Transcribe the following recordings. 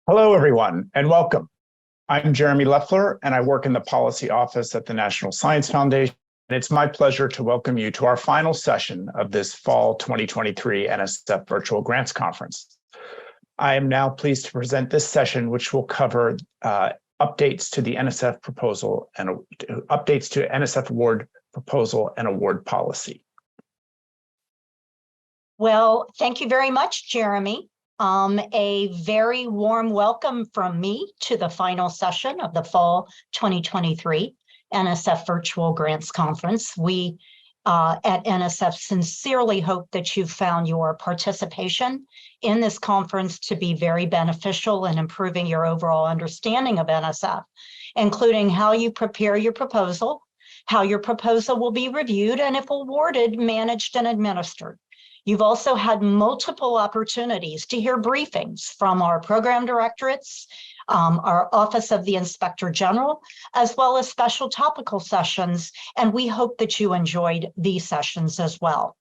Hello, everyone, and welcome. I'm Jeremy Leffler, and I work in the policy office at the National Science Foundation. And it's my pleasure to welcome you to our final session of this fall 2023 NSF Virtual Grants Conference. I am now pleased to present this session, which will cover updates to the NSF proposal and updates to NSF award proposal and award policy. Well, thank you very much, Jeremy. A very warm welcome from me to the final session of the fall 2023 NSF Virtual Grants Conference. We at NSF sincerely hope that you found your participation in this conference to be very beneficial in improving your overall understanding of NSF, including how you prepare your proposal, how your proposal will be reviewed, and if awarded, managed and administered. You've also had multiple opportunities to hear briefings from our program directorates, our Office of the Inspector General, as well as special topical sessions, and we hope that you enjoyed these sessions as well.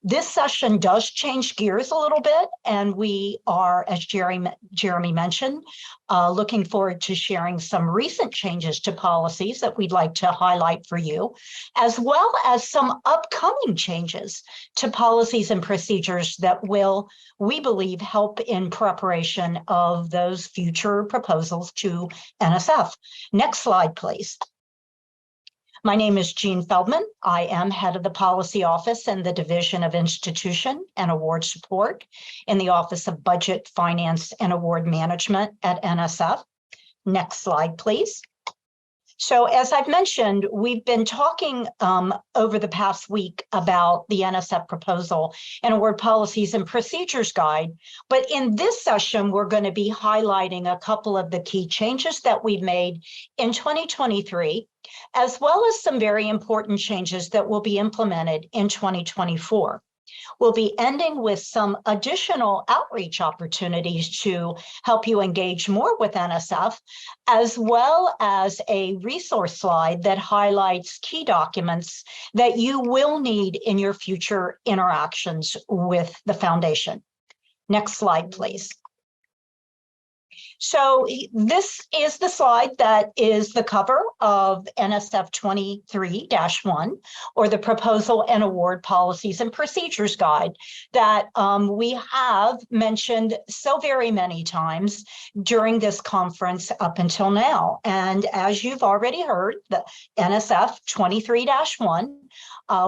This session does change gears a little bit, and we are, as Jeremy mentioned, looking forward to sharing some recent changes to policies that we'd like to highlight for you, as well as some upcoming changes to policies and procedures that will, we believe, help in preparation of those future proposals to NSF. Next slide, please. My name is Jean Feldman. I am head of the policy office and the Division of Institution and Award Support in the Office of Budget, Finance, and Award Management at NSF. Next slide, please. So as I've mentioned, we've been talking over the past week about the NSF proposal and award policies and procedures guide. But in this session, we're going to be highlighting a couple of the key changes that we've made in 2023, as well as some very important changes that will be implemented in 2024. We'll be ending with some additional outreach opportunities to help you engage more with NSF, as well as a resource slide that highlights key documents that you will need in your future interactions with the foundation. Next slide, please. So this is the slide that is the cover of NSF 23-1, or the Proposal and Award Policies and Procedures Guide that we have mentioned so very many times during this conference up until now. And as you've already heard, the NSF 23-1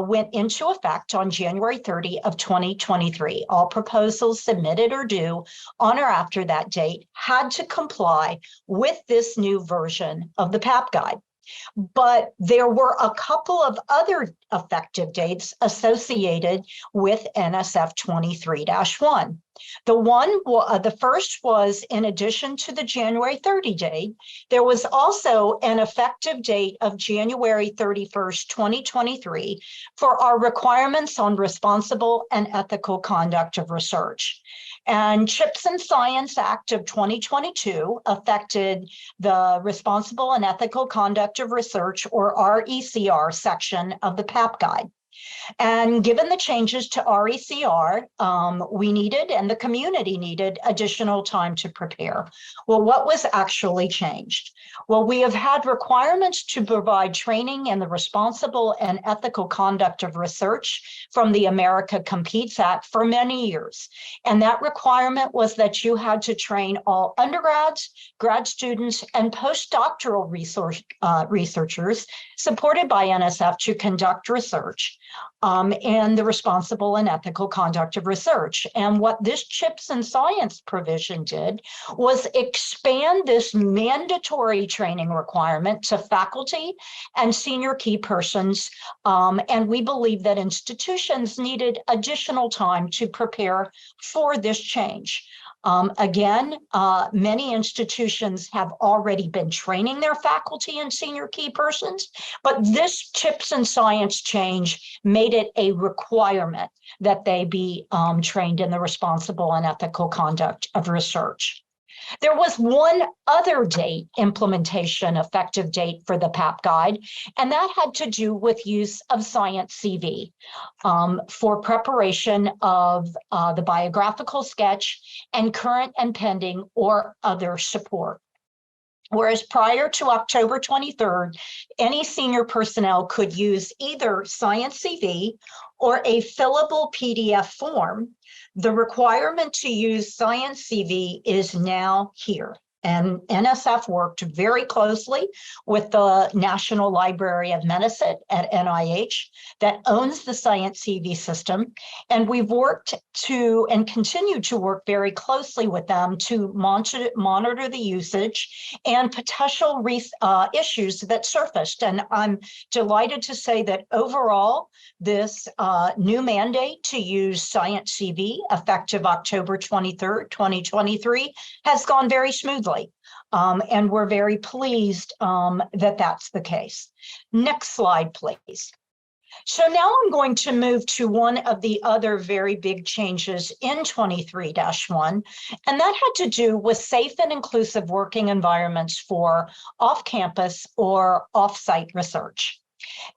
went into effect on January 30 of 2023. All proposals submitted or due on or after that date had to comply with this new version of the PAP guide. But there were a couple of other effective dates associated with NSF 23-1. The first was, in addition to the January 30 date, there was also an effective date of January 31st, 2023 for our requirements on responsible and ethical conduct of research. And CHIPS and Science Act of 2022 affected the Responsible and Ethical Conduct of Research, or RECR, section of the PAP guide. And given the changes to RECR, we needed, and the community needed, additional time to prepare. Well, what was actually changed? Well, we have had requirements to provide training in the responsible and ethical conduct of research from the America Competes Act for many years. And that requirement was that you had to train all undergrads, grad students, and postdoctoral researchers supported by NSF to conduct research and the responsible and ethical conduct of research. And what this CHIPS and Science provision did was expand this mandatory training requirement to faculty and senior key persons. And we believe that institutions needed additional time to prepare for this change. Again, many institutions have already been training their faculty and senior key persons, but this CHIPS and Science change made it a requirement that they be trained in the responsible and ethical conduct of research. There was one other date, implementation effective date for the PAP guide, and that had to do with use of Science CV for preparation of the biographical sketch and current and pending or other support. Whereas prior to October 23rd, any senior personnel could use either Science CV or a fillable PDF form. The requirement to use Science CV is now here. And NSF worked very closely with the National Library of Medicine at NIH that owns the Science CV system. And we've worked to and continue to work very closely with them to monitor the usage and potential issues that surfaced. And I'm delighted to say that overall, this new mandate to use Science CV effective October 23rd, 2023 has gone very smoothly. And we're very pleased that that's the case. Next slide, please. So now I'm going to move to one of the other very big changes in 23-1, and that had to do with safe and inclusive working environments for off-campus or off-site research.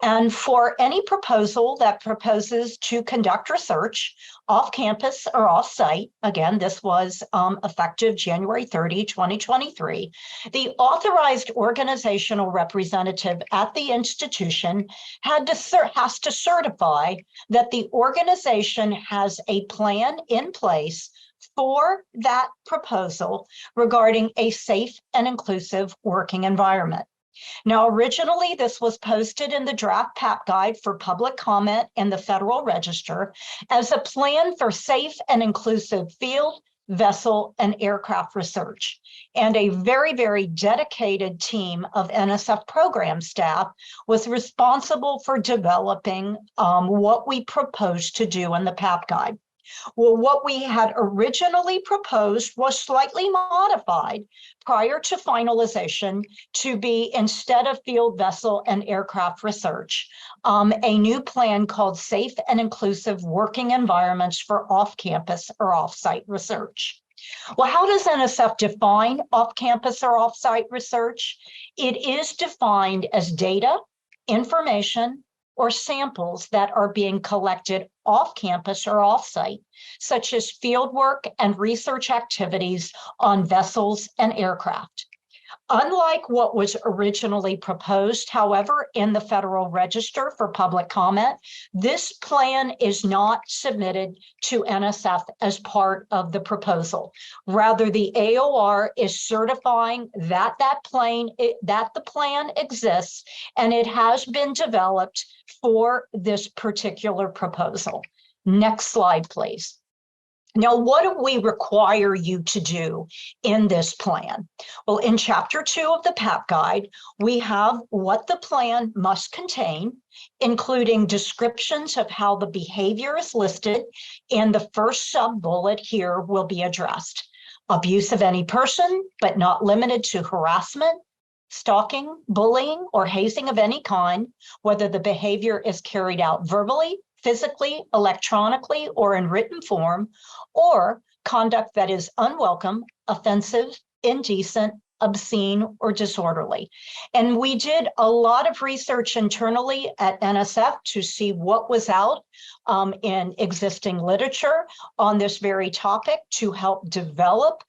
And for any proposal that proposes to conduct research off-campus or off-site, again, this was effective January 30, 2023, the authorized organizational representative at the institution has to certify that the organization has a plan in place for that proposal regarding a safe and inclusive working environment. Now, originally, this was posted in the draft PAP guide for public comment in the Federal Register as a plan for safe and inclusive field, vessel, and aircraft research. And a very, very dedicated team of NSF program staff was responsible for developing what we proposed to do in the PAP guide. Well, what we had originally proposed was slightly modified prior to finalization to be, instead of field, vessel, and aircraft research, a new plan called Safe and Inclusive Working Environments for Off-Campus or Off-Site Research. Well, how does NSF define off-campus or off-site research? It is defined as data, information, or samples that are being collected off-campus or off-site, such as fieldwork and research activities on vessels and aircraft. Unlike what was originally proposed, however, in the Federal Register for public comment, this plan is not submitted to NSF as part of the proposal. Rather, the AOR is certifying that the plan exists and it has been developed for this particular proposal. Next slide, please. Now, what do we require you to do in this plan? Well, in Chapter 2 of the PAP Guide, we have what the plan must contain, including descriptions of how the behavior is listed, and the first sub-bullet here will be addressed. Abuse of any person, but not limited to harassment, stalking, bullying, or hazing of any kind, whether the behavior is carried out verbally, physically, electronically, or in written form, or conduct that is unwelcome, offensive, indecent, obscene, or disorderly. And we did a lot of research internally at NSF to see what was out in existing literature on this very topic to help develop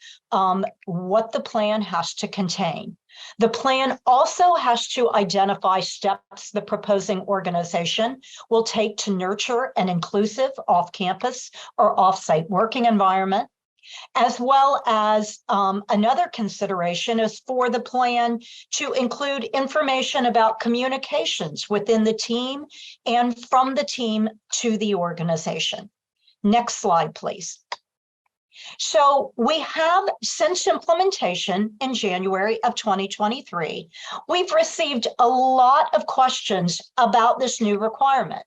what the plan has to contain. The plan also has to identify steps the proposing organization will take to nurture an inclusive off-campus or off-site working environment, as well as another consideration is for the plan to include information about communications within the team and from the team to the organization. Next slide, please. So we have, since implementation in January of 2023, we've received a lot of questions about this new requirement.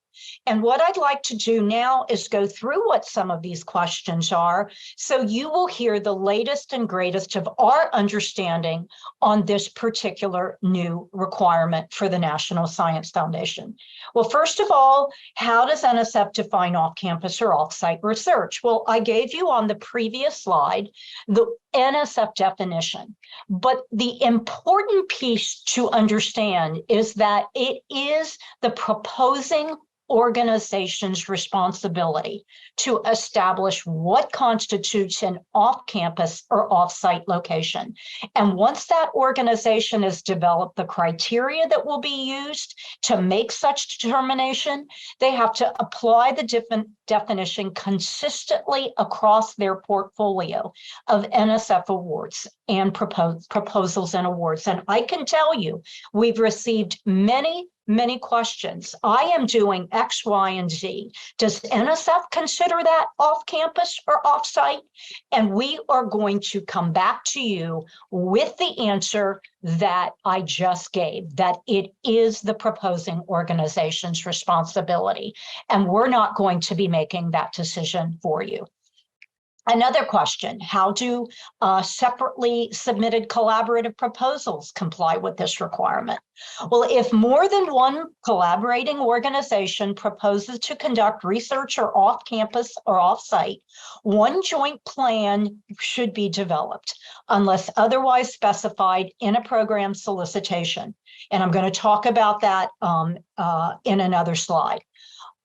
And what I'd like to do now is go through what some of these questions are, so you will hear the latest and greatest of our understanding on this particular new requirement for the National Science Foundation. Well, first of all, how does NSF define off-campus or off-site research? Well, I gave you on the previous slide the NSF definition, but the important piece to understand is that it is the proposing organization's responsibility to establish what constitutes an off-campus or off-site location. And once that organization has developed the criteria that will be used to make such determination, they have to apply the definition consistently across their portfolio of NSF awards and proposals and awards. And I can tell you, we've received many questions. I am doing X, Y, and Z. Does NSF consider that off-campus or off-site? And we are going to come back to you with the answer that I just gave, that it is the proposing organization's responsibility. And we're not going to be making that decision for you. Another question, how do separately submitted collaborative proposals comply with this requirement? Well, if more than one collaborating organization proposes to conduct research or off-campus or off-site, one joint plan should be developed unless otherwise specified in a program solicitation. And I'm going to talk about that in another slide.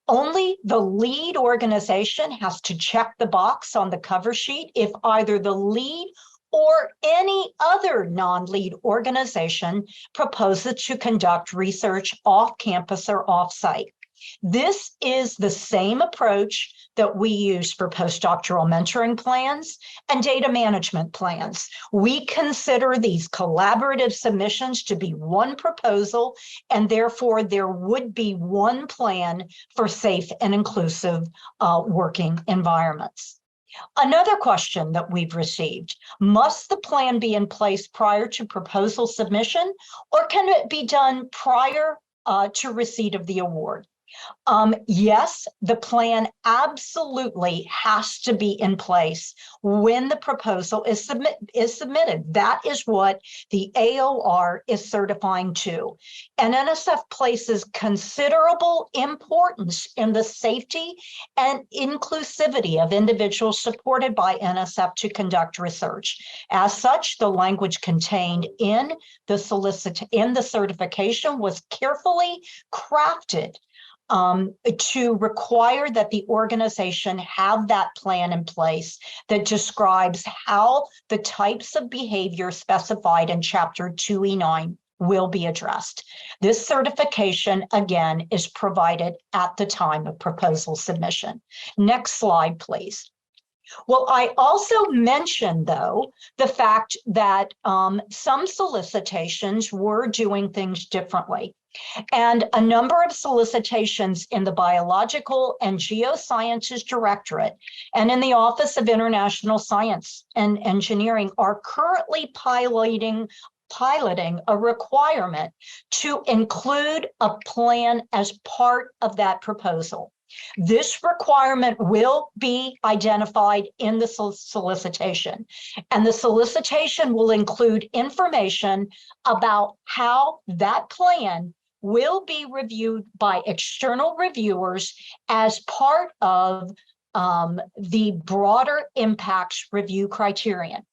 Only the lead organization has to check the box on the cover sheet if either the lead or any other non-lead organization proposes to conduct research off-campus or off-site. This is the same approach that we use for postdoctoral mentoring plans and data management plans. We consider these collaborative submissions to be one proposal, and therefore there would be one plan for safe and inclusive working environments. Another question that we've received, must the plan be in place prior to proposal submission, or can it be done prior to receipt of the award? Yes, the plan absolutely has to be in place when the proposal is submitted. That is what the AOR is certifying to. And NSF places considerable importance in the safety and inclusivity of individuals supported by NSF to conduct research. As such, the language contained in the certification was carefully crafted to require that the organization have that plan in place that describes how the types of behavior specified in Chapter 2E9 will be addressed. This certification, again, is provided at the time of proposal submission. Next slide, please. Well, I also mentioned, though, the fact that some solicitations were doing things differently. And a number of solicitations in the Biological and Geosciences Directorate and in the Office of International Science and Engineering are currently piloting a requirement to include a plan as part of that proposal. This requirement will be identified in the solicitation, and the solicitation will include information about how that plan will be reviewed by external reviewers as part of the broader impacts review criterion.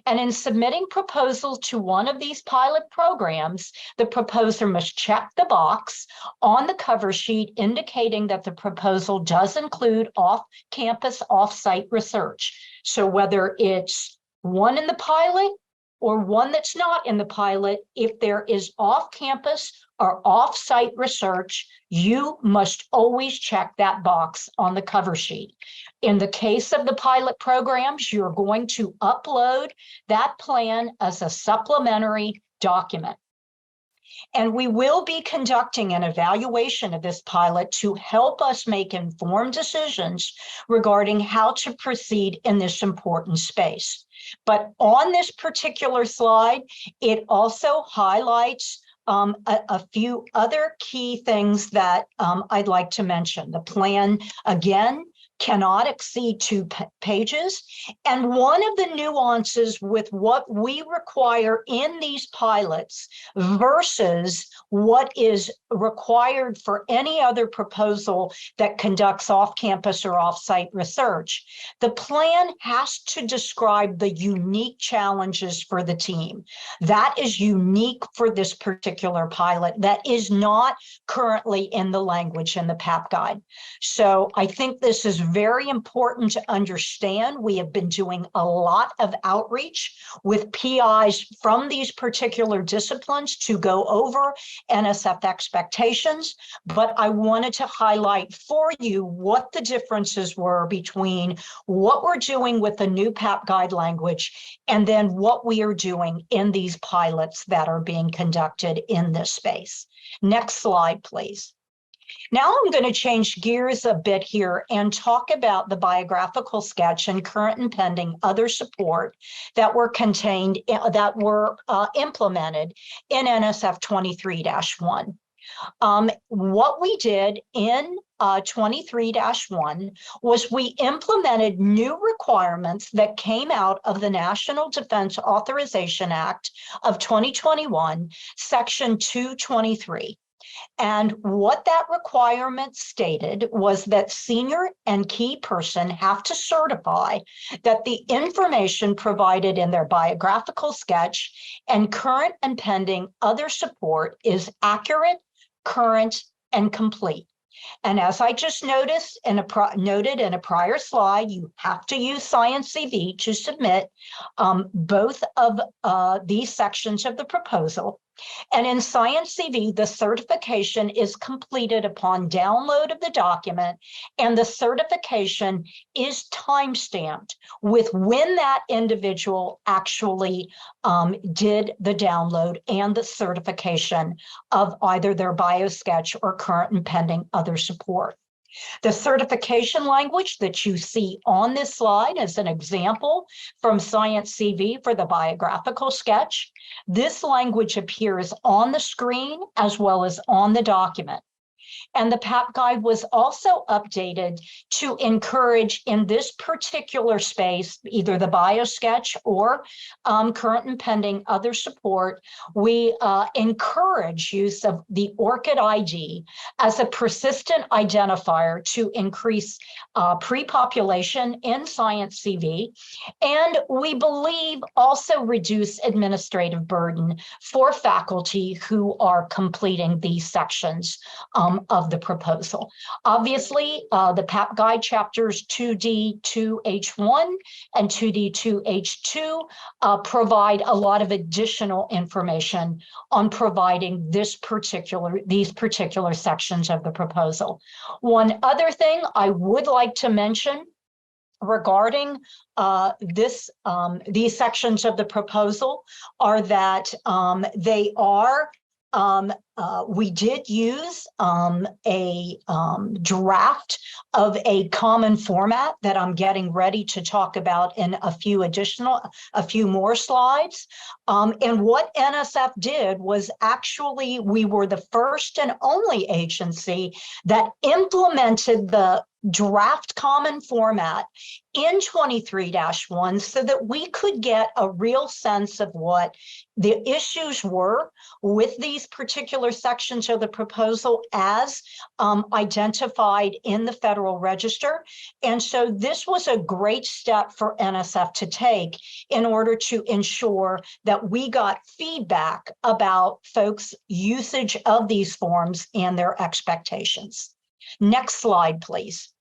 And in submitting proposals to one of these pilot programs, the proposer must check the box on the cover sheet indicating that the proposal does include off-campus, off-site research. So whether it's one in the pilot or one that's not in the pilot, if there is off-campus or off-site research, you must always check that box on the cover sheet. In the case of the pilot programs, you're going to upload that plan as a supplementary document. And we will be conducting an evaluation of this pilot to help us make informed decisions regarding how to proceed in this important space. But on this particular slide, it also highlights a few other key things that I'd like to mention. The plan, again, cannot exceed 2 pages. And one of the nuances with what we require in these pilots versus what is required for any other proposal that conducts off-campus or off-site research, the plan has to describe the unique challenges for the team. That is unique for this particular pilot. That is not currently in the language in the PAP guide. So I think this is very important to understand. We have been doing a lot of outreach with PIs from these particular disciplines to go over NSF expectations, but I wanted to highlight for you what the differences were between what we're doing with the new PAP guide language and then what we are doing in these pilots that are being conducted in this space. Next slide, please. Now I'm going to change gears a bit here and talk about the biographical sketch and current and pending other support that were implemented in NSF 23-1. What we did in 23-1 was we implemented new requirements that came out of the National Defense Authorization Act of 2021, Section 223. And what that requirement stated was that senior and key person have to certify that the information provided in their biographical sketch and current and pending other support is accurate, current, and complete. And as I just noted in a prior slide, you have to use Science CV to submit both of these sections of the proposal. And in Science CV, the certification is completed upon download of the document, and the certification is time-stamped with when that individual actually did the download and the certification of either their biosketch or current and pending other support. The certification language that you see on this slide is an example from Science CV for the biographical sketch. This language appears on the screen as well as on the document. And the PAP guide was also updated to encourage in this particular space, either the biosketch or current and pending other support, we encourage use of the ORCID ID as a persistent identifier to increase pre-population in Science CV. And we believe also reduce administrative burden for faculty who are completing these sections of the proposal. Obviously, the PAP guide chapters 2D2H1 and 2D2H2 provide a lot of additional information on providing these particular sections of the proposal. One other thing I would like to mention regarding these sections of the proposal are that they are we did use a draft of a common format that I'm getting ready to talk about in a few more slides. And what NSF did was actually, we were the first and only agency that implemented the draft common format in 23-1 so that we could get a real sense of what the issues were with these particular sections of the proposal as identified in the Federal Register. And so this was a great step for NSF to take in order to ensure that we got feedback about folks' usage of these forms and their expectations. Next slide, please.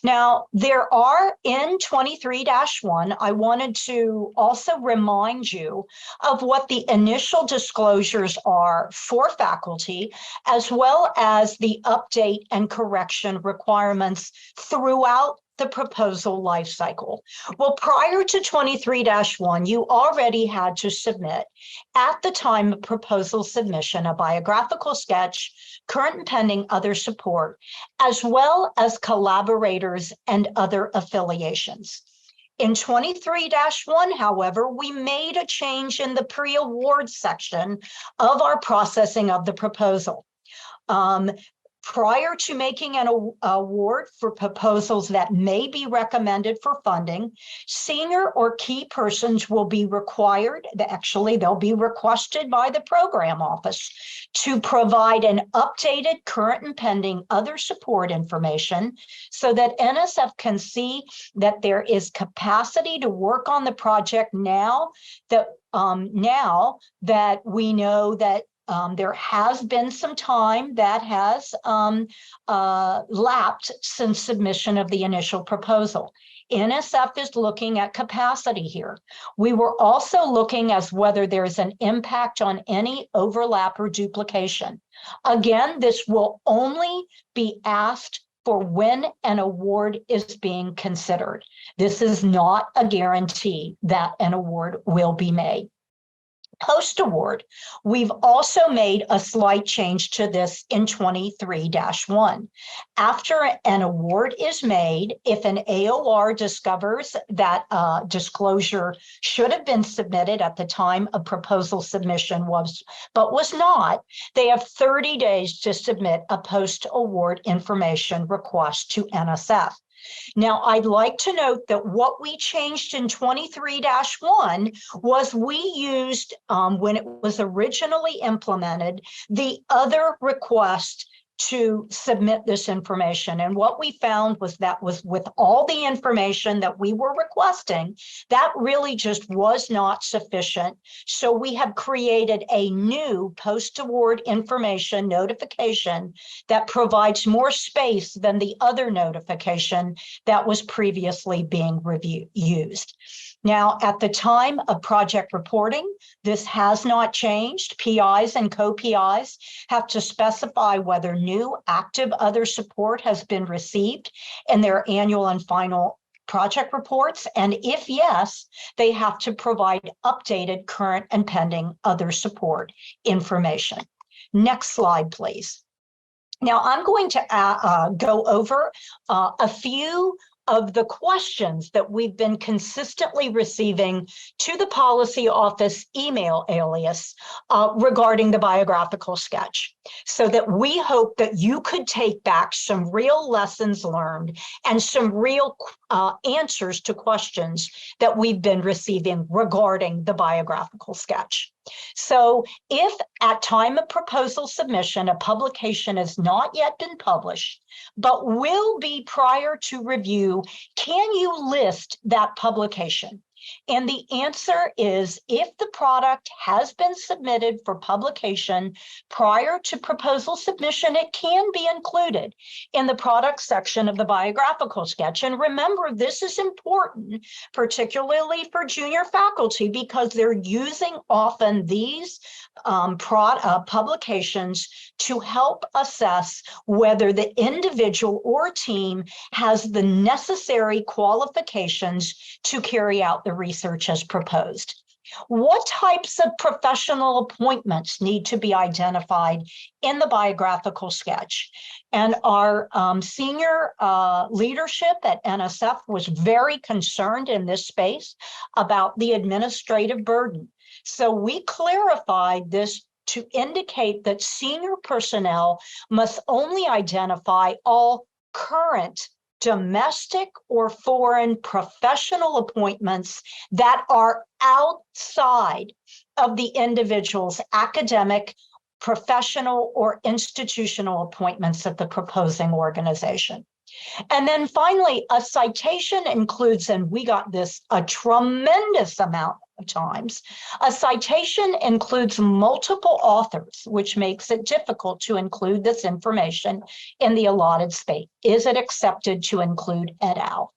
Now, there are in 23-1, I wanted to also remind you of what the initial disclosures are for faculty, as well as the update and correction requirements throughout the proposal lifecycle. Well, prior to 23-1, you already had to submit, at the time of proposal submission, a biographical sketch, current and pending other support, as well as collaborators and other affiliations. In 23-1, however, we made a change in the pre-award section of our processing of the proposal. Prior to making an award for proposals that may be recommended for funding, senior or key persons will be required, they'll be requested by the program office to provide an updated current and pending other support information so that NSF can see that there is capacity to work on the project now that we know that there has been some time that has lapsed since submission of the initial proposal. NSF is looking at capacity here. We were also looking as whether there's an impact on any overlap or duplication. Again, this will only be asked for when an award is being considered. This is not a guarantee that an award will be made. Post-award, we've also made a slight change to this in 23-1. After an award is made, if an AOR discovers that disclosure should have been submitted at the time of proposal submission but was not, they have 30 days to submit a post-award information request to NSF. Now, I'd like to note that what we changed in 23-1 was we used, when it was originally implemented, the other request to submit this information. And what we found was that was with all the information that we were requesting, that really just was not sufficient. So we have created a new post-award information notification that provides more space than the other notification that was previously being used. Now, at the time of project reporting, this has not changed. PIs and co-PIs have to specify whether new active other support has been received in their annual and final project reports. And if yes, they have to provide updated current and pending other support information. Next slide, please. Now, I'm going to go over a few of the questions that we've been consistently receiving to the policy office email alias regarding the biographical sketch, so that we hope that you could take back some real lessons learned and some real answers to questions that we've been receiving regarding the biographical sketch. So if at time of proposal submission, a publication has not yet been published, but will be prior to review, can you list that publication? And the answer is, if the product has been submitted for publication prior to proposal submission, it can be included in the product section of the biographical sketch. And remember, this is important, particularly for junior faculty, because they're using often these publications to help assess whether the individual or team has the necessary qualifications to carry out the research as proposed. What types of professional appointments need to be identified in the biographical sketch? And our senior leadership at NSF was very concerned in this space about the administrative burden. So we clarified this to indicate that senior personnel must only identify all current domestic or foreign professional appointments that are outside of the individual's academic, professional, or institutional appointments at the proposing organization. And then finally, a citation includes, and we got this a tremendous amount of times, a citation includes multiple authors, which makes it difficult to include this information in the allotted space. Is it accepted to include et al.?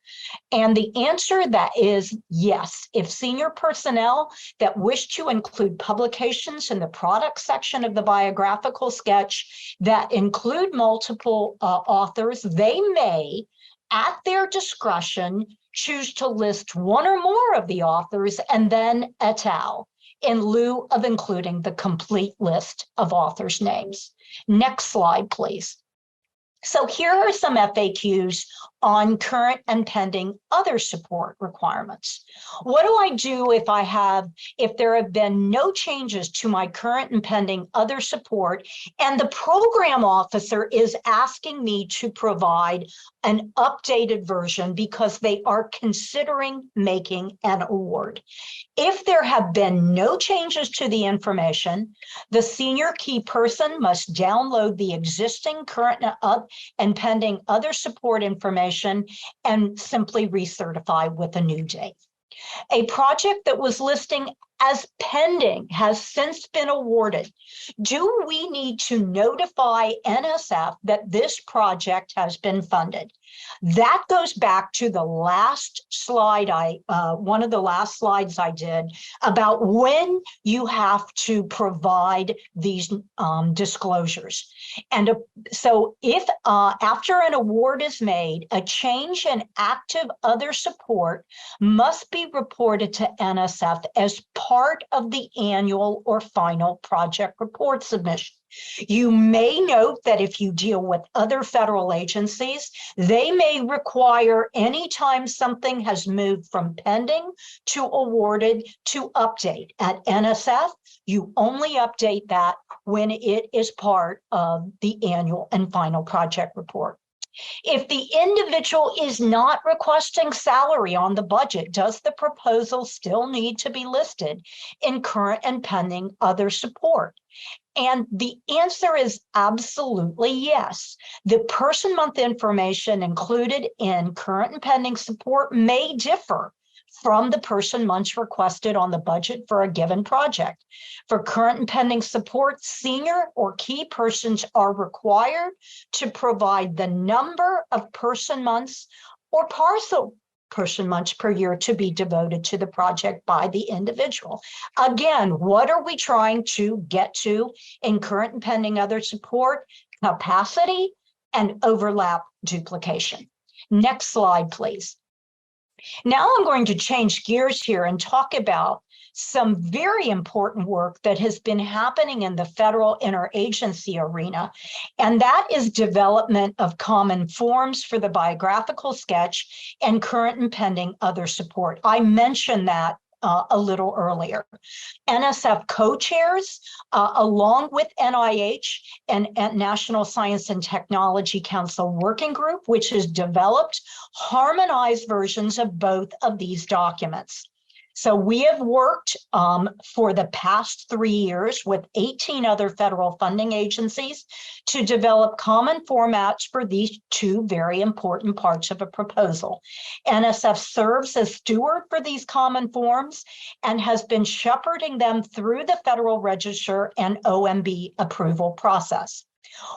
And the answer that is yes. If senior personnel that wish to include publications in the product section of the biographical sketch that include multiple authors, they may, at their discretion, choose to list one or more of the authors and then et al. In lieu of including the complete list of authors' names. Next slide, please. So here are some FAQs on current and pending other support requirements. What do I do if there have been no changes to my current and pending other support, and the program officer is asking me to provide an updated version because they are considering making an award? If there have been no changes to the information, the senior key person must download the existing, current, and pending other support information and simply recertify with a new date. A project that was listing as pending has since been awarded. Do we need to notify NSF that this project has been funded? That goes back to the last slide one of the last slides I did about when you have to provide these disclosures. And so if after an award is made, a change in active other support must be reported to NSF as part of the annual or final project report submission. You may note that if you deal with other federal agencies, they may require anytime something has moved from pending to awarded to update. At NSF, you only update that when it is part of the annual and final project report. If the individual is not requesting salary on the budget, does the proposal still need to be listed in current and pending other support? And the answer is absolutely yes. The person month information included in current and pending support may differ from the person months requested on the budget for a given project. For current and pending support, senior or key persons are required to provide the number of person months or parcel person months per year to be devoted to the project by the individual. Again, what are we trying to get to in current and pending other support? Capacity and overlap duplication. Next slide, please. Now I'm going to change gears here and talk about some very important work that has been happening in the federal interagency arena, and that is development of common forms for the biographical sketch and current and pending other support. I mentioned that a little earlier. NSF co-chairs, along with NIH and National Science and Technology Council Working Group, which has developed harmonized versions of both of these documents. So we have worked for the past 3 years with 18 other federal funding agencies to develop common formats for these two very important parts of a proposal. NSF serves as steward for these common forms and has been shepherding them through the Federal Register and OMB approval process.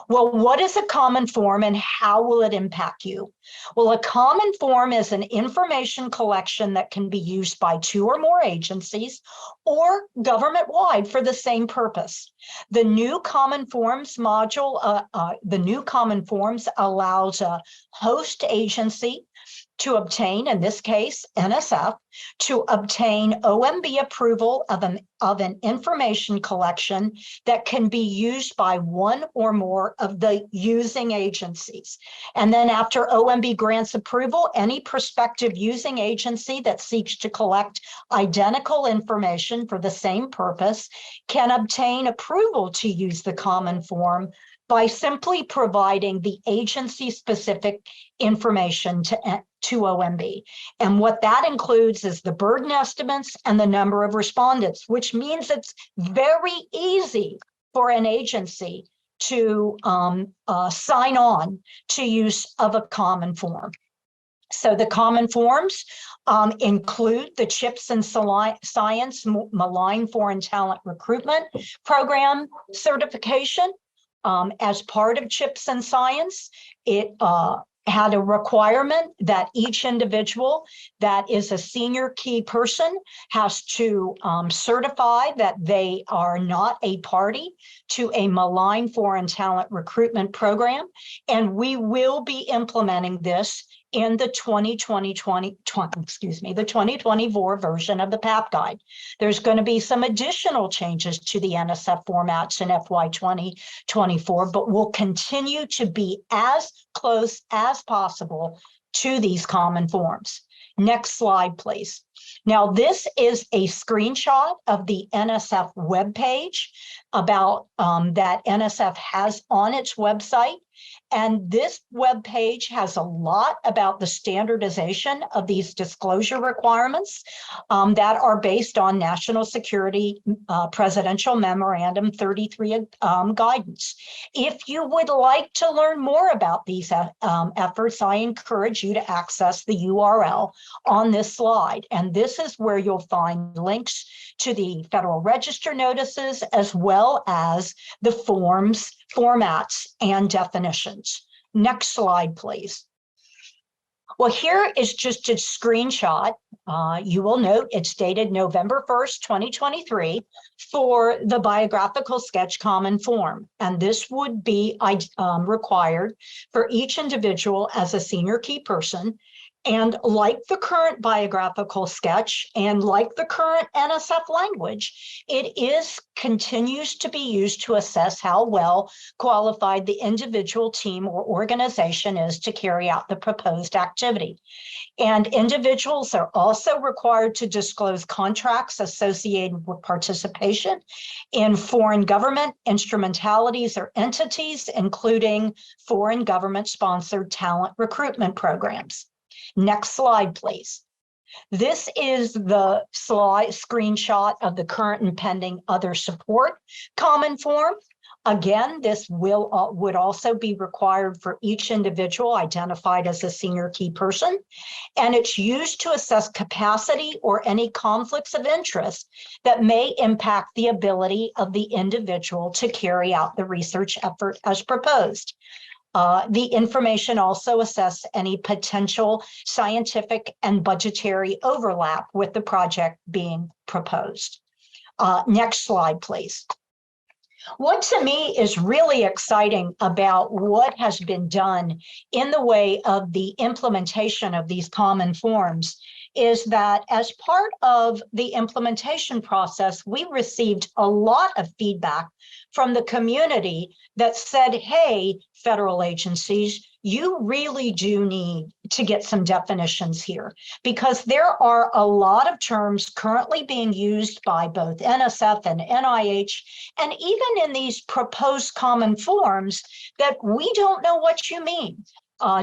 Well, what is a common form and how will it impact you? Well, a common form is an information collection that can be used by 2 or more agencies or government-wide for the same purpose. The new common forms module, the new common forms allows a host agency to obtain, in this case, NSF, to obtain OMB approval of an information collection that can be used by 1 or more of the using agencies. And then after OMB grants approval, any prospective using agency that seeks to collect identical information for the same purpose can obtain approval to use the common form by simply providing the agency-specific information to OMB. And what that includes is the burden estimates and the number of respondents, which means it's very easy for an agency to sign on to use of a common form. So the common forms include the CHIPS and Science Malign Foreign Talent Recruitment Program certification. As part of CHIPS and Science, it had a requirement that each individual that is a senior key person has to certify that they are not a party to a malign foreign talent recruitment program. And we will be implementing this in the 2024 version of the PAP guide. There's going to be some additional changes to the NSF formats in FY 2024, but we'll continue to be as close as possible to these common forms. Next slide, please. Now, this is a screenshot of the NSF webpage about that NSF has on its website. And this webpage has a lot about the standardization of these disclosure requirements that are based on National Security Presidential Memorandum 33 guidance. If you would like to learn more about these efforts, I encourage you to access the URL on this slide. And this is where you'll find links to the Federal Register notices, as well as the forms, formats, and definitions. Next slide, please. Well, here is just a screenshot. You will note it's dated November 1st, 2023 for the biographical sketch common form. And this would be required for each individual as a senior key person. And like the current biographical sketch and like the current NSF language, it continues to be used to assess how well qualified the individual team or organization is to carry out the proposed activity. And individuals are also required to disclose contracts associated with participation in foreign government instrumentalities or entities, including foreign government-sponsored talent recruitment programs. Next slide, please. This is the screenshot of the current and pending other support common form. Again, this would also be required for each individual identified as a senior key person, and it's used to assess capacity or any conflicts of interest that may impact the ability of the individual to carry out the research effort as proposed. The information also assesses any potential scientific and budgetary overlap with the project being proposed. Next slide, please. What to me is really exciting about what has been done in the way of the implementation of these common forms is that as part of the implementation process, we received a lot of feedback from the community that said, hey, federal agencies, you really do need to get some definitions here, because there are a lot of terms currently being used by both NSF and NIH, and even in these proposed common forms that we don't know what you mean.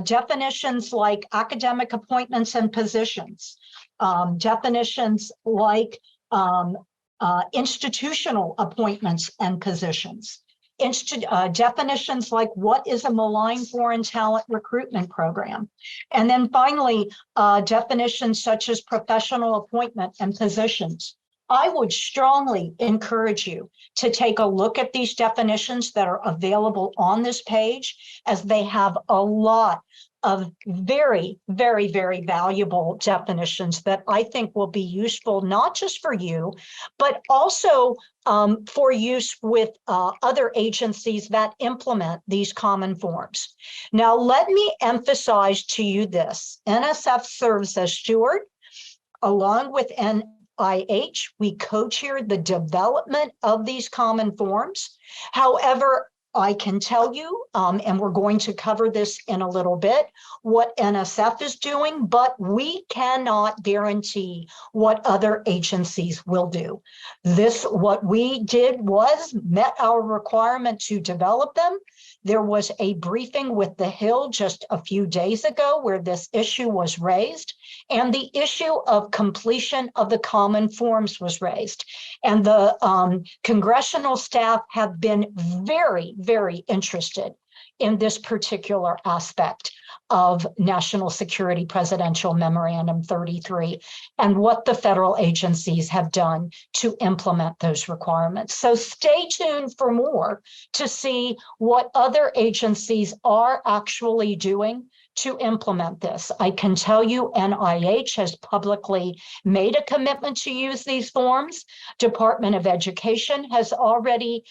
Definitions like academic appointments and positions, definitions like institutional appointments and positions, definitions like what is a malign foreign talent recruitment program, and then finally definitions such as professional appointment and positions. I would strongly encourage you to take a look at these definitions that are available on this page, as they have a lot of very, very, very valuable definitions that I think will be useful, not just for you, but also for use with other agencies that implement these common forms. Now, let me emphasize to you this: NSF serves as steward. Along with NIH, we co-chaired the development of these common forms. However, I can tell you, and we're going to cover this in a little bit, what NSF is doing, but we cannot guarantee what other agencies will do. What we did was met our requirement to develop them. There was a briefing with the Hill just a few days ago where this issue was raised, and the issue of completion of the common forms was raised. And the congressional staff have been very, very interested in this particular aspect of National Security Presidential Memorandum 33 and what the federal agencies have done to implement those requirements. So stay tuned for more to see what other agencies are actually doing to implement this. I can tell you NIH has publicly made a commitment to use these forms. Department of Education has already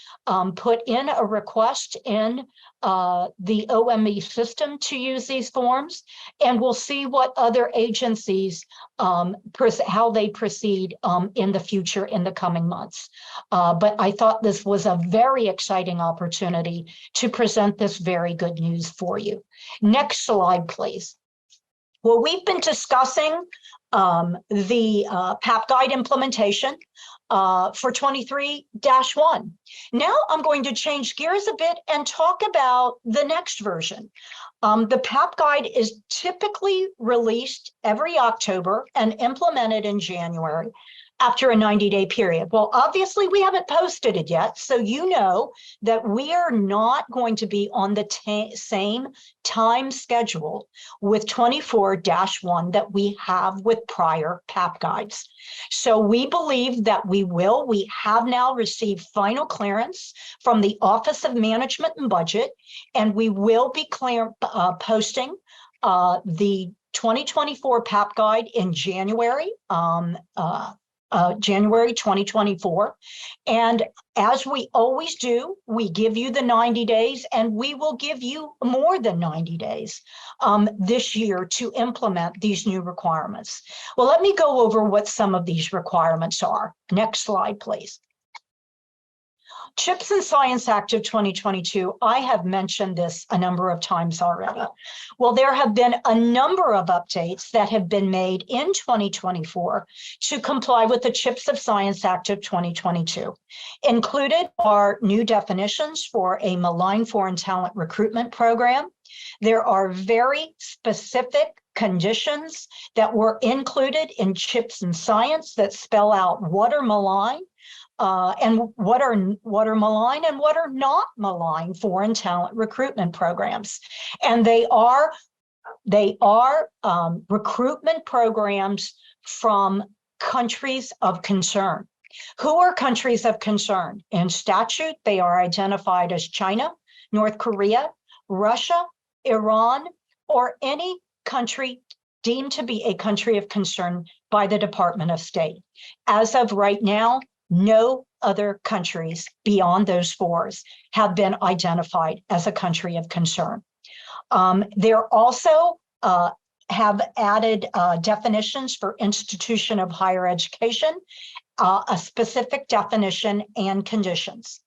put in a request in the OME system to use these forms, and we'll see what other agencies, how they proceed in the future in the coming months. But I thought this was a very exciting opportunity to present this very good news for you. Next slide, please. Well, we've been discussing the PAP guide implementation for 23-1. Now I'm going to change gears a bit and talk about the next version. The PAP guide is typically released every October and implemented in January after a 90-day period. Well, obviously we haven't posted it yet, so you know that we are not going to be on the same time schedule with 24-1 that we have with prior PAP guides. So we believe that we have now received final clearance from the Office of Management and Budget, and we will be posting the 2024 PAP guide in January, January 2024. And as we always do, we give you the 90 days, and we will give you more than 90 days this year to implement these new requirements. Well, let me go over what some of these requirements are. Next slide, please. CHIPS and Science Act of 2022, I have mentioned this a number of times already. Well, there have been a number of updates that have been made in 2024 to comply with the CHIPS of Science Act of 2022. Included are new definitions for a malign foreign talent recruitment program. There are very specific conditions that were included in CHIPS and Science that spell out what are malign, and what are malign and what are not malign foreign talent recruitment programs. And they are recruitment programs from countries of concern. Who are countries of concern? In statute, they are identified as China, North Korea, Russia, Iran, or any country deemed to be a country of concern by the Department of State. As of right now, no other countries beyond those four have been identified as a country of concern. There also have added definitions for institution of higher education, a specific definition and conditions.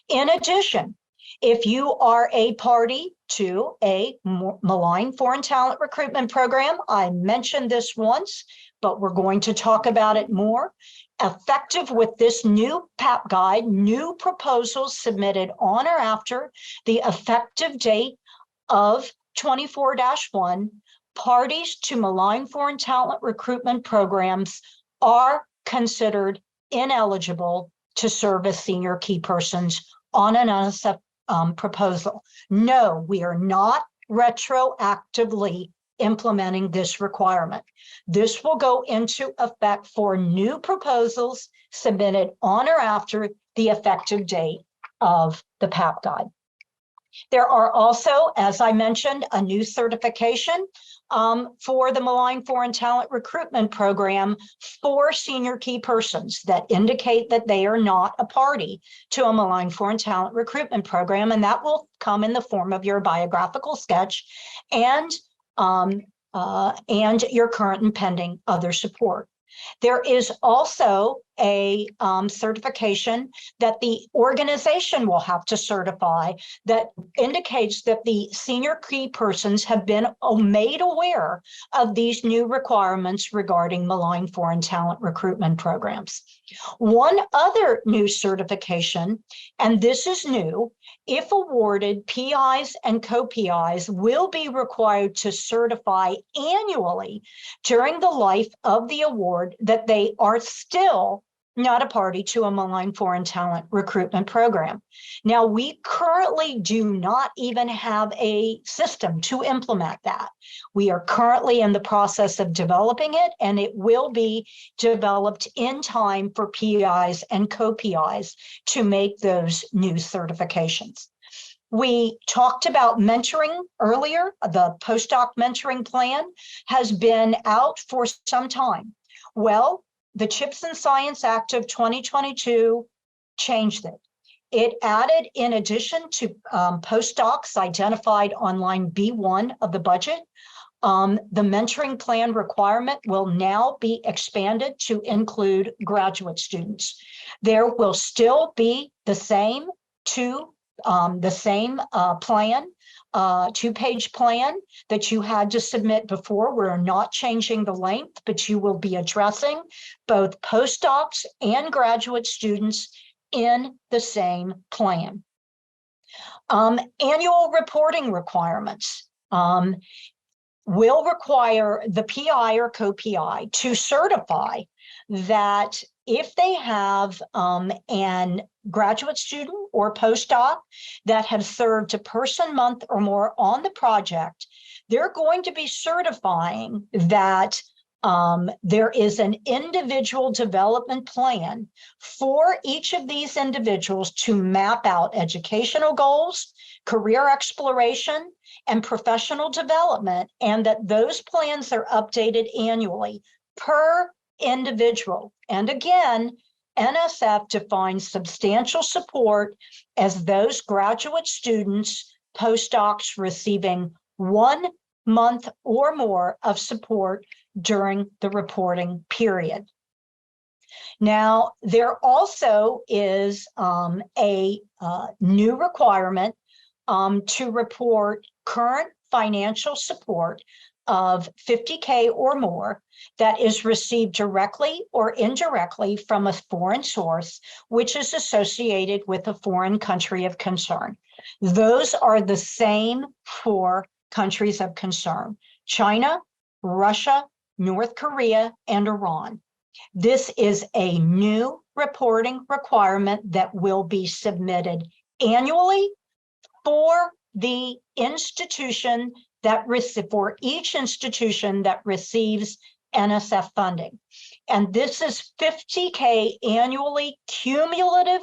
In addition, if you are a party to a malign foreign talent recruitment program, I mentioned this once, but we're going to talk about it more. Effective with this new PAP guide, new proposals submitted on or after the effective date of 24-1, parties to malign foreign talent recruitment programs are considered ineligible to serve as senior key persons on an NSF proposal. No, we are not retroactively implementing this requirement. This will go into effect for new proposals submitted on or after the effective date of the PAP guide. There are also, as I mentioned, a new certification for the malign foreign talent recruitment program for senior key persons that indicate that they are not a party to a malign foreign talent recruitment program, and that will come in the form of your biographical sketch and your current and pending other support. There is also a certification that the organization will have to certify that indicates that the senior key persons have been made aware of these new requirements regarding malign foreign talent recruitment programs. One other new certification, and this is new, if awarded, PIs and co-PIs will be required to certify annually during the life of the award that they are still not a party to a malign foreign talent recruitment program. Now, we currently do not even have a system to implement that. We are currently in the process of developing it, and it will be developed in time for PIs and co-PIs to make those new certifications. We talked about mentoring earlier. The postdoc mentoring plan has been out for some time. Well, the CHIPS and Science Act of 2022 changed it. It added, in addition to postdocs identified on line B1 of the budget, the mentoring plan requirement will now be expanded to include graduate students. There will still be the same plan two-page plan that you had to submit before. We're not changing the length, but you will be addressing both postdocs and graduate students in the same plan. Annual reporting requirements will require the PI or co-PI to certify that if they have an graduate student or postdoc that have served a person month or more on the project, they're going to be certifying that there is an individual development plan for each of these individuals to map out educational goals, career exploration, and professional development, and that those plans are updated annually per individual. And again, NSF defines substantial support as those graduate students, postdocs receiving 1 month or more of support during the reporting period. Now, there also is a new requirement to report current financial support of $50K or more that is received directly or indirectly from a foreign source, which is associated with a foreign country of concern. Those are the same for countries of concern: China, Russia, North Korea, and Iran. This is a new reporting requirement that will be submitted annually for the institution that for each institution that receives NSF funding. And this is $50K annually cumulative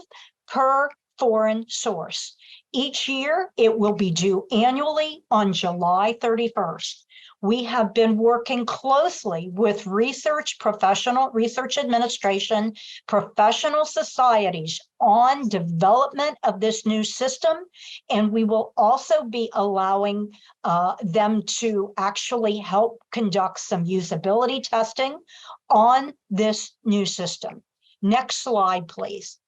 per foreign source. Each year, it will be due annually on July 31st. We have been working closely with research administration, professional societies on development of this new system, and we will also be allowing them to actually help conduct some usability testing on this new system. Next slide, please.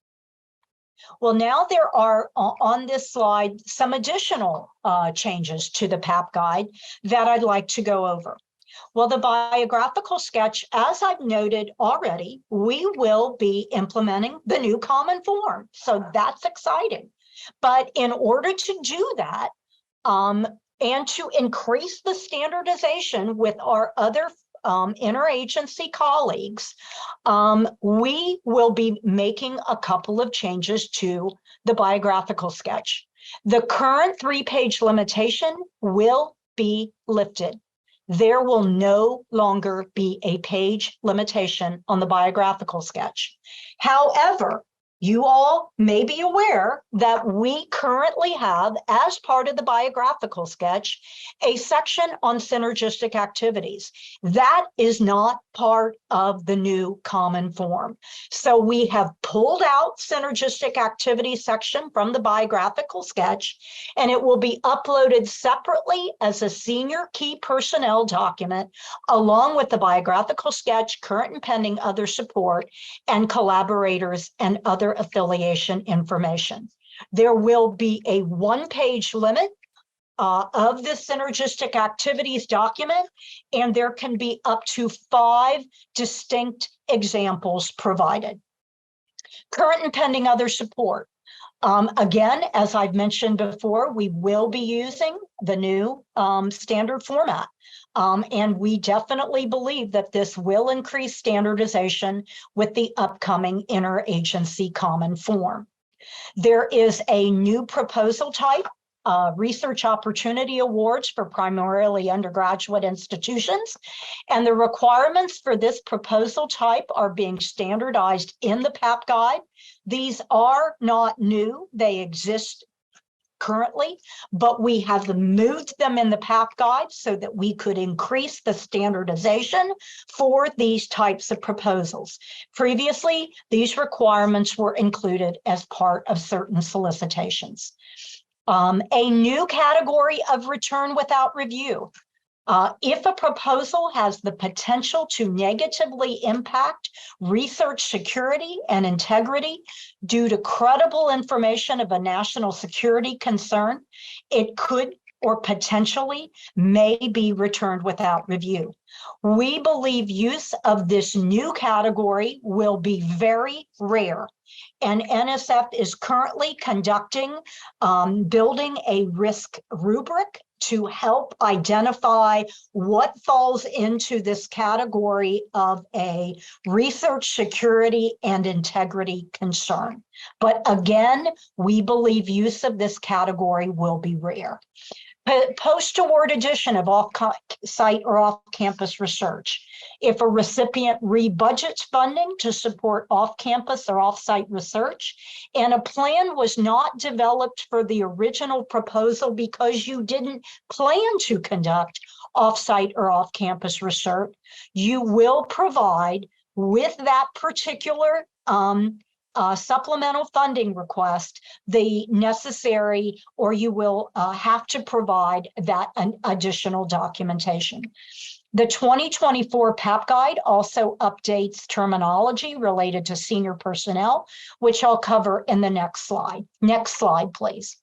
Well, now there are on this slide some additional changes to the PAP guide that I'd like to go over. Well, the biographical sketch, as I've noted already, we will be implementing the new common form. So that's exciting. But in order to do that, and to increase the standardization with our other interagency colleagues, we will be making a couple of changes to the biographical sketch. The current 3-page limitation will be lifted. There will no longer be a page limitation on the biographical sketch. However, you all may be aware that we currently have, as part of the biographical sketch, a section on synergistic activities. That is not part of the new common form. So we have pulled out synergistic activities section from the biographical sketch, and it will be uploaded separately as a senior key personnel document, along with the biographical sketch, current and pending other support, and collaborators and other affiliation information. There will be a 1-page limit of the synergistic activities document, and there can be up to 5 distinct examples provided. Current and pending other support. Again, as I've mentioned before, we will be using the new standard format. And we definitely believe that this will increase standardization with the upcoming interagency common form. There is a new proposal type, research opportunity awards for primarily undergraduate institutions. And the requirements for this proposal type are being standardized in the PAP guide. These are not new, they exist currently, but we have moved them in the PAP guide so that we could increase the standardization for these types of proposals. Previously, these requirements were included as part of certain solicitations. A new category of return without review. If a proposal has the potential to negatively impact research security and integrity due to credible information of a national security concern, it could or potentially may be returned without review. We believe use of this new category will be very rare, and NSF is currently building a risk rubric to help identify what falls into this category of a research security and integrity concern. But again, we believe use of this category will be rare. Post-award addition of off-site or off-campus research. If a recipient rebudgets funding to support off-campus or off-site research, and a plan was not developed for the original proposal because you didn't plan to conduct off-site or off-campus research, you will provide with that particular supplemental funding request the necessary, or you will have to provide that additional documentation. The 2024 PAP Guide also updates terminology related to senior personnel, which I'll cover in the next slide. Next slide, please.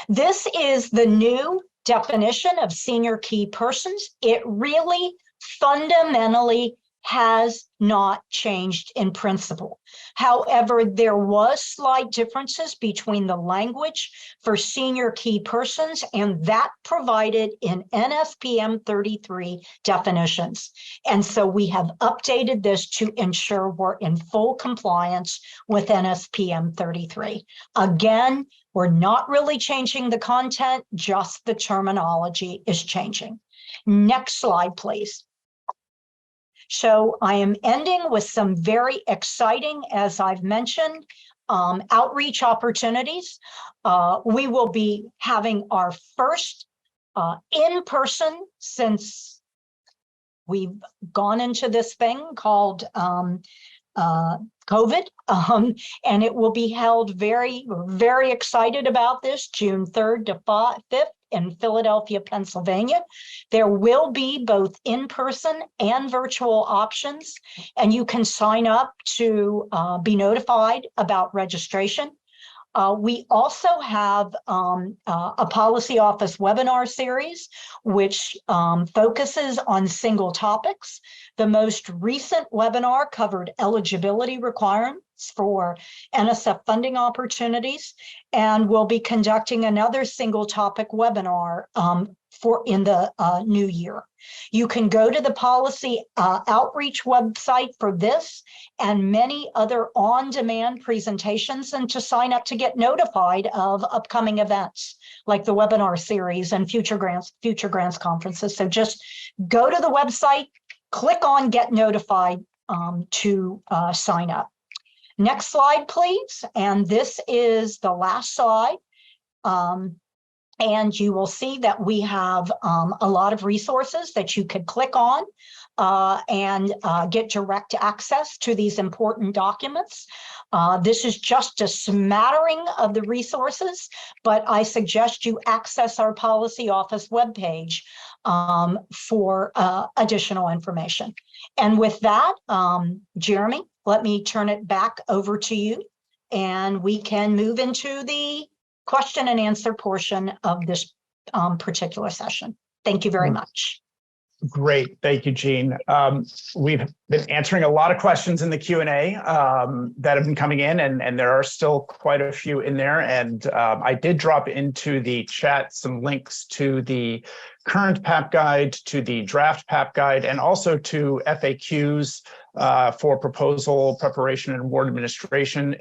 This is the new definition of senior key persons. It really fundamentally has not changed in principle. However, there was slight differences between the language for senior key persons and that provided in NSPM 33 definitions. And so we have updated this to ensure we're in full compliance with NSPM 33. Again, we're not really changing the content, just the terminology is changing. Next slide, please. So I am ending with some very exciting, as I've mentioned, outreach opportunities. We will be having our first in-person since we've gone into this thing called COVID, and it will be held we're very excited about this, June 3rd to 5th in Philadelphia, Pennsylvania. There will be both in-person and virtual options, and you can sign up to be notified about registration. We also have a policy office webinar series, which focuses on single topics. The most recent webinar covered eligibility requirements for NSF funding opportunities, and we'll be conducting another single topic webinar in the new year. You can go to the policy outreach website for this and many other on-demand presentations and to sign up to get notified of upcoming events like the webinar series and future grants conferences. So just go to the website, click on Get Notified to sign up. Next slide, please. And this is the last slide. And you will see that we have a lot of resources that you could click on and get direct access to these important documents. This is just a smattering of the resources, but I suggest you access our policy office webpage for additional information. And with that, Jeremy, let me turn it back over to you, and we can move into the question and answer portion of this particular session. Thank you very much. Great. Thank you, Jean. We've been answering a lot of questions in the Q&A that have been coming in, and there are still quite a few in there. And I did drop into the chat some links to the current PAP guide, to the draft PAP guide, and also to FAQs for proposal preparation and award administration.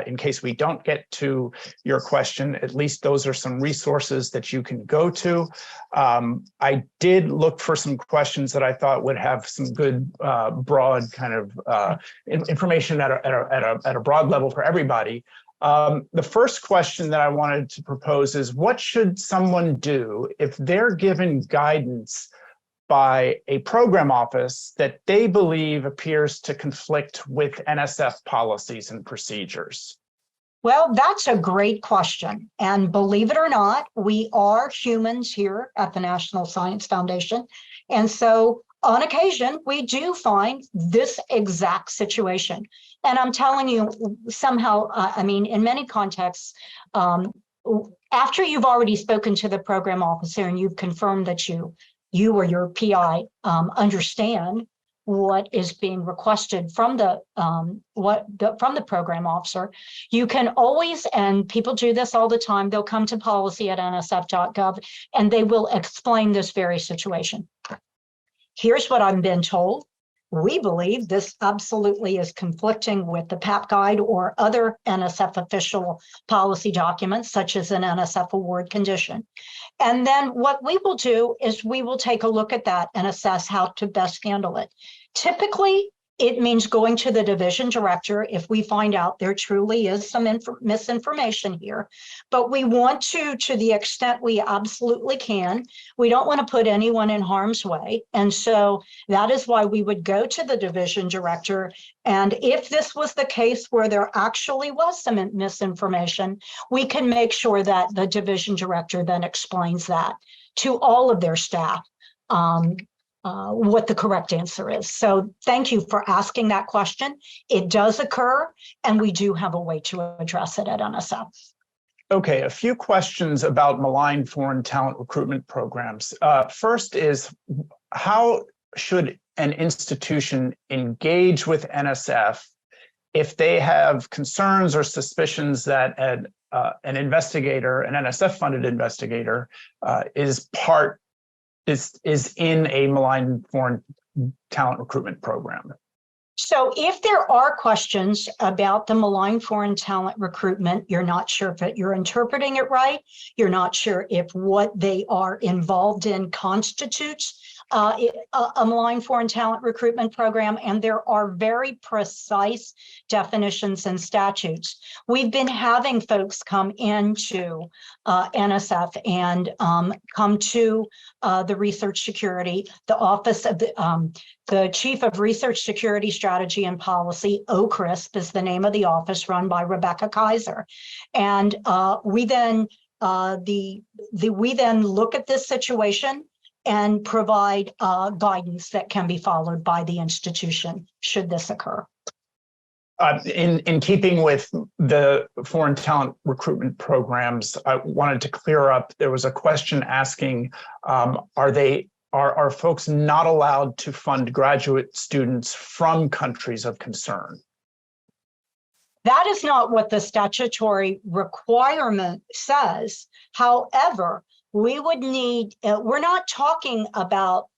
In case we don't get to your question, at least those are some resources that you can go to. I did look for some questions that I thought would have some good broad kind of information at a broad level for everybody. The first question that I wanted to propose is, what should someone do if they're given guidance by a program office that they believe appears to conflict with NSF policies and procedures? Well, that's a great question. And believe it or not, we are humans here at the National Science Foundation. And so on occasion, we do find this exact situation. And I'm telling you, somehow, I mean, in many contexts, after you've already spoken to the program officer and you've confirmed that you or your PI understand what is being requested from the program officer, you can always, and people do this all the time, they'll come to policy@nsf.gov and they will explain this very situation. Here's what I've been told. We believe this absolutely is conflicting with the PAP guide or other NSF official policy documents, such as an NSF award condition. And then what we will do is we will take a look at that and assess how to best handle it. Typically, it means going to the division director if we find out there truly is some misinformation here. But we want to the extent we absolutely can, we don't want to put anyone in harm's way. And so that is why we would go to the division director. And if this was the case where there actually was some misinformation, we can make sure that the division director then explains that to all of their staff. What the correct answer is. So thank you for asking that question. It does occur, and we do have a way to address it at NSF. Okay, a few questions about malign foreign talent recruitment programs. First is, how should an institution engage with NSF if they have concerns or suspicions that an investigator, an NSF-funded investigator, is in a malign foreign talent recruitment program? So if there are questions about the malign foreign talent recruitment, you're not sure if you're interpreting it right, you're not sure if what they are involved in constitutes a malign foreign talent recruitment program, and there are very precise definitions and statutes. We've been having folks come into NSF and come to the research security, the office of the Chief of Research Security Strategy and Policy, OCRISP is the name of the office, run by Rebecca Kaiser. And we then look at this situation and provide guidance that can be followed by the institution should this occur. In keeping with the foreign talent recruitment programs, I wanted to clear up, there was a question asking, are folks not allowed to fund graduate students from countries of concern? That is not what the statutory requirement says. However, we would need, we're not talking about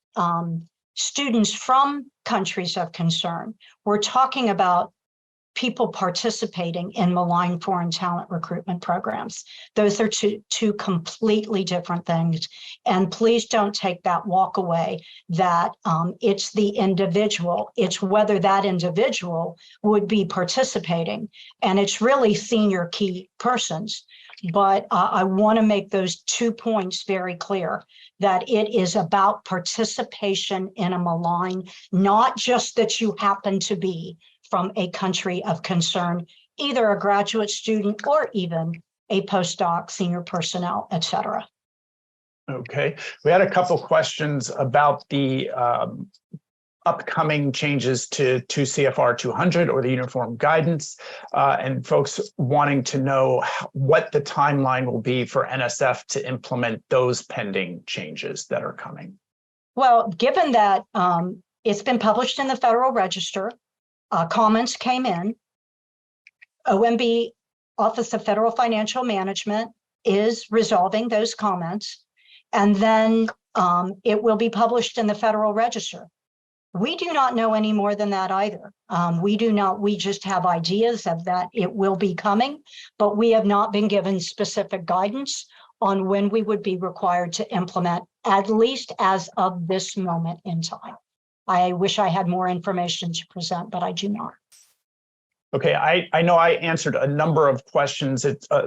students from countries of concern. We're talking about people participating in malign foreign talent recruitment programs. Those are two completely different things. And please don't take that walk away that it's the individual. It's whether that individual would be participating. And it's really senior key persons. But I want to make those 2 points very clear, that it is about participation in a malign, not just that you happen to be from a country of concern, either a graduate student or even a postdoc, senior personnel, et cetera. Okay, we had a couple questions about the upcoming changes to CFR 200 or the uniform guidance, and folks wanting to know what the timeline will be for NSF to implement those pending changes that are coming. Well, given that it's been published in the Federal Register, comments came in, OMB, Office of Federal Financial Management, is resolving those comments, and then it will be published in the Federal Register. We do not know any more than that either. We just have ideas of that it will be coming, but we have not been given specific guidance on when we would be required to implement, at least as of this moment in time. I wish I had more information to present, but I do not. Okay, I know I answered a number of questions,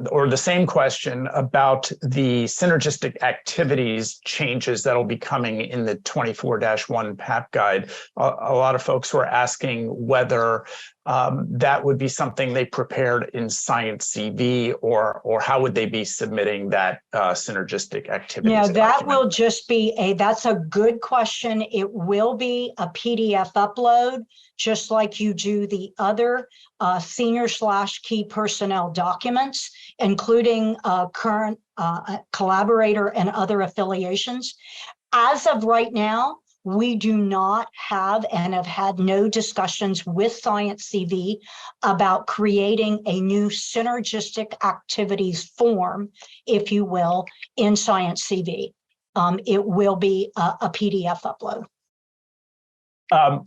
or the same question about the synergistic activities changes that'll be coming in the 24-1 PAP guide. A lot of folks were asking whether that would be something they prepared in Science CV, or how would they be submitting that synergistic activities No, that document? will just be that's a good question. It will be a PDF upload, just like you do the other senior/key personnel documents, including current collaborator and other affiliations. As of right now, we do not have and have had no discussions with Science CV about creating a new synergistic activities form, if you will, in Science CV. It will be a PDF upload.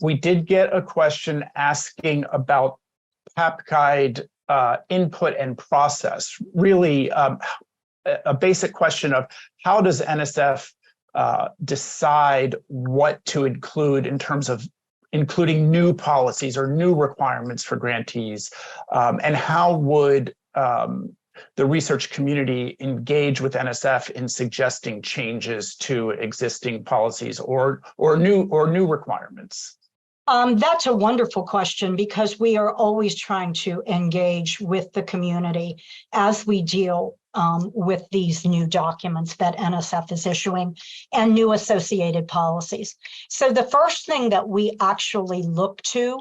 We did get a question asking about PAPPG input and process. Really, a basic question of how does NSF decide what to include in terms of including new policies or new requirements for grantees, and how would the research community engage with NSF in suggesting changes to existing policies or new requirements? That's a wonderful question, because we are always trying to engage with the community as we deal with these new documents that NSF is issuing and new associated policies. So the first thing that we actually look to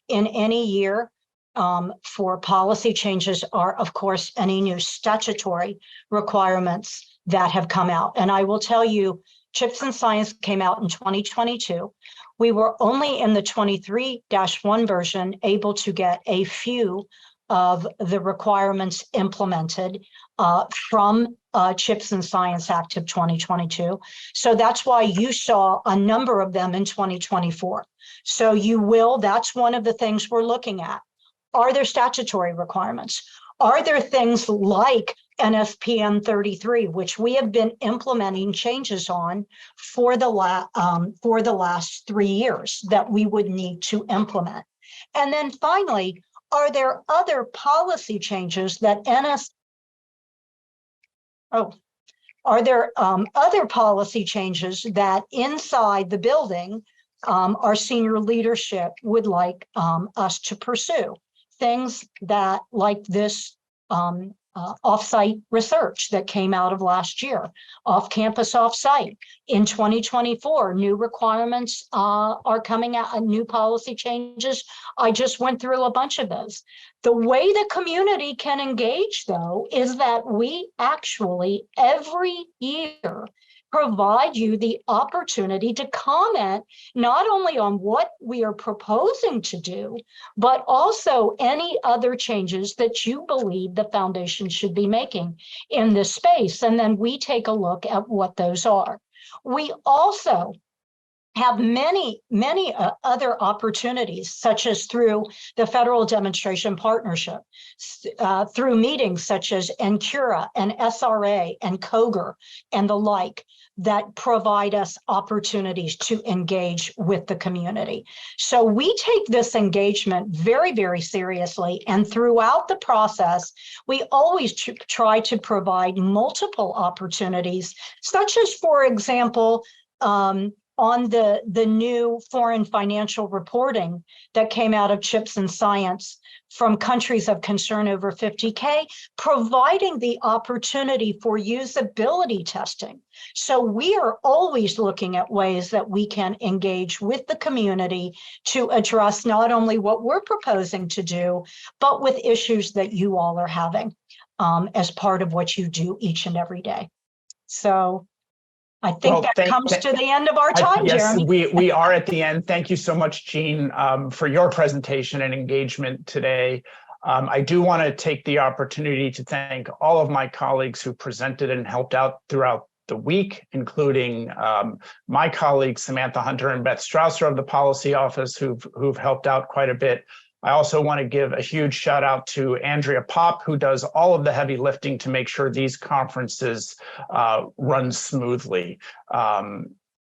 in any year for policy changes are, of course, any new statutory requirements that have come out. And I will tell you, Chips and Science came out in 2022. We were only in the 23-1 version able to get a few of the requirements implemented from Chips and Science Act of 2022. So that's why you saw a number of them in 2024. So that's one of the things we're looking at. Are there statutory requirements? Are there things like NFPM 33, which we have been implementing changes on for the last 3 years that we would need to implement? And then finally, are there other policy changes that are there other policy changes that inside the building our senior leadership would like us to pursue? Things that, like this off-site research that came out of last year, off-campus, off-site. In 2024, new requirements are coming out, new policy changes. I just went through a bunch of those. The way the community can engage, though, is that we actually, every year, provide you the opportunity to comment not only on what we are proposing to do, but also any other changes that you believe the foundation should be making in this space. And then we take a look at what those are. We also have many other opportunities, such as through the Federal Demonstration Partnership, through meetings such as NCURA and SRA and COGR and the like, that provide us opportunities to engage with the community. So we take this engagement very, very seriously. And throughout the process, we always try to provide multiple opportunities, such as, for example, on the new foreign financial reporting that came out of Chips and Science from countries of concern over 50K, providing the opportunity for usability testing. So we are always looking at ways that we can engage with the community to address not only what we're proposing to do, but with issues that you all are having as part of what you do each and every day. So I think that comes to the end of our time, Jeremy. Yes, we are at the end. Thank you so much, Jean, for your presentation and engagement today. I do want to take the opportunity to thank all of my colleagues who presented and helped out throughout the week, including my colleagues, Samantha Hunter and Beth Strausser of the Policy Office, who've helped out quite a bit. I also want to give a huge shout out to Andrea Popp, who does all of the heavy lifting to make sure these conferences run smoothly. And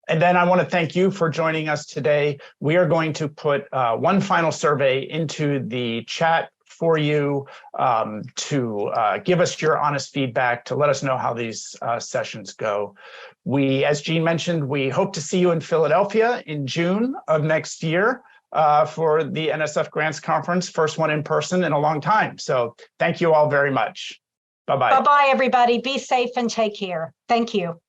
then I want to thank you for joining us today. We are going to put one final survey into the chat for you to give us your honest feedback, to let us know how these sessions go. As Jean mentioned, we hope to see you in Philadelphia in June of next year. for the NSF Grants Conference, first one in person in a long time. So thank you all very much. Bye-bye. Bye-bye, everybody. Be safe and take care. Thank you.